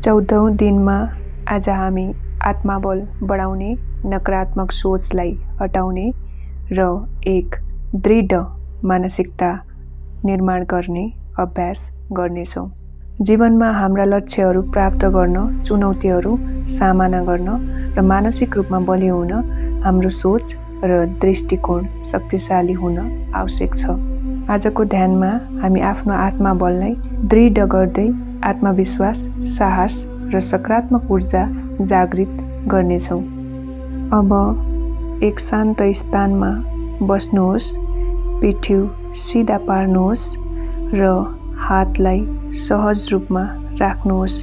14औं दिनमा आज हामी आत्मबल बढाउने, नकारात्मक सोचलाई हटाउने र एक दृढ मानसिकता निर्माण गर्ने अभ्यास गर्नेछौँ। जीवनमा हाम्रा लक्ष्यहरू प्राप्त गर्न, चुनौतीहरू सामना गर्न र मानसिक रूपमा बलियो हुन हाम्रो सोच र दृष्टिकोण शक्तिशाली हुन आवश्यक छ। आजको ध्यानमा हामी आफ्नो आत्मबललाई दृढ गर्दै आत्मविश्वास, साहस र सकारात्मक ऊर्जा जागृत गर्नेछौँ। अब एक शान्त स्थानमा बस्नुहोस्, पिठ्यु सिधा पार्नुहोस् र हातलाई सहज रूपमा राख्नुहोस्।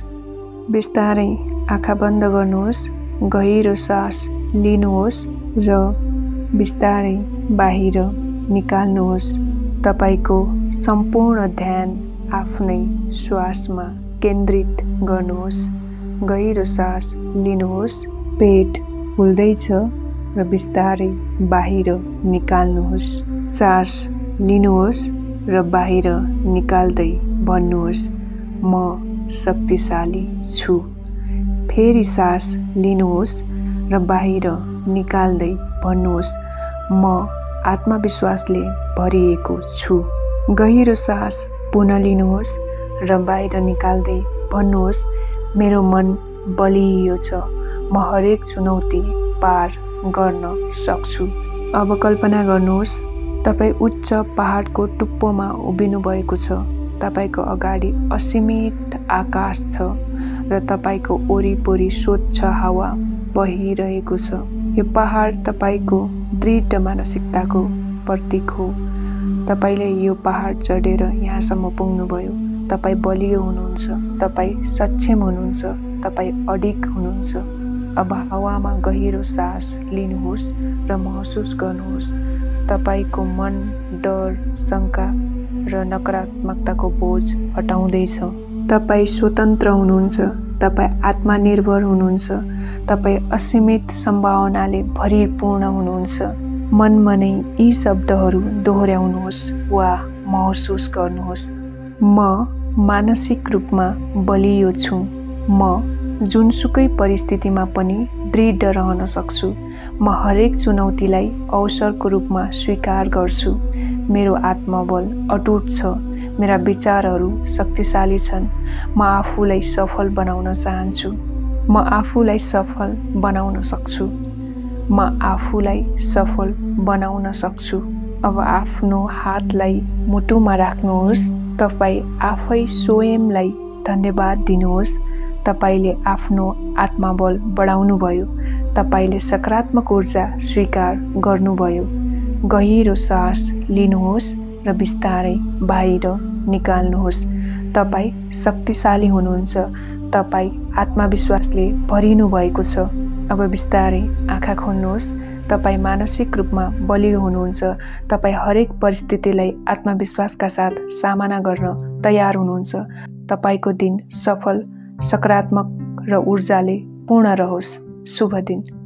बिस्तारै आँखा बन्द गर्नुहोस्, गहिरो सास लिनुहोस् र बिस्तारै बाहिर निकाल्नुहोस्। तपाईको सम्पूर्ण ध्यान आफ्नै श्वासमा केन्द्रित गर्नुहोस्। गहिरो सास लिनुहोस्, पेट फुल्दैछ र बिस्तारै बाहिर निकाल्नुहोस्। सास लिनुहोस् र बाहिर निकाल्दै भन्नुहोस्, म शक्तिशाली छु। फेरि सास लिनुहोस् र बाहिर निकाल्दै भन्नुहोस्, म आत्मविश्वासले भरिएको छु। गहिरो सास पुनः लिनुहोस् र बाहिर निकाल्दै भन्नुहोस्, मेरो मन बलियो छ, म हरेक चुनौती पार गर्न सक्छु। अब कल्पना गर्नुहोस्, तपाईँ उच्च पहाडको टुप्पोमा उभिनु भएको छ। तपाईको अगाडि असीमित आकाश छ र तपाईको वरिपरि स्वच्छ हावा बहिरहेको छ। यो पहाड तपाईको दृढ मानसिकताको प्रतीक हो। तपाईले यो पहाड चढेर यहाँसम्म पुग्नुभयो। तपाईँ बलियो हुनुहुन्छ, तपाईँ सक्षम हुनुहुन्छ, तपाईँ अडिग हुनुहुन्छ। अब हावामा गहिरो सास लिनुहोस् र महसुस गर्नुहोस्, तपाईको मन डर, शङ्का र नकारात्मकताको बोझ हटाउँदैछ। तपाईँ स्वतन्त्र हुनुहुन्छ, तपाईँ आत्मनिर्भर हुनुहुन्छ, तपाईँ असीमित सम्भावनाले भरिपूर्ण हुनुहुन्छ। मनमा नै यी शब्दहरू दोहोर्याउनुहोस् वा महसुस गर्नुहोस्। म मानसिक रूपमा बलियो छु। म जुनसुकै परिस्थितिमा पनि दृढ रहन सक्छु। म हरेक चुनौतीलाई अवसरको रूपमा स्वीकार गर्छु। मेरो आत्मबल अटुट छ। मेरा विचारहरू शक्तिशाली छन्। म आफूलाई सफल बनाउन चाहन्छु। म आफूलाई सफल बनाउन सक्छु। म आफूलाई सफल बनाउन सक्छु। अब आफ्नो हातलाई मुटुमा राख्नुहोस्। तपाईँ आफै स्वयंलाई धन्यवाद दिनुहोस्। तपाईले आफ्नो आत्मबल बढाउनुभयो। तपाईले सकारात्मक ऊर्जा स्वीकार गर्नुभयो। गहिरो सास लिनुहोस् र बिस्तारै बाहिर निकाल्नुहोस्। तपाईँ शक्तिशाली हुनुहुन्छ। तपाईँ आत्मविश्वासले भरिनु भएको छ। अब बिस्तारै आँखा खोल्नुहोस्। तपाईँ मानसिक रूपमा बलियो हुनुहुन्छ। तपाईँ हरेक परिस्थितिलाई आत्मविश्वासका साथ सामना गर्न तयार हुनुहुन्छ। तपाईको दिन सफल, सकारात्मक र ऊर्जाले पूर्ण रहोस्। शुभ दिन।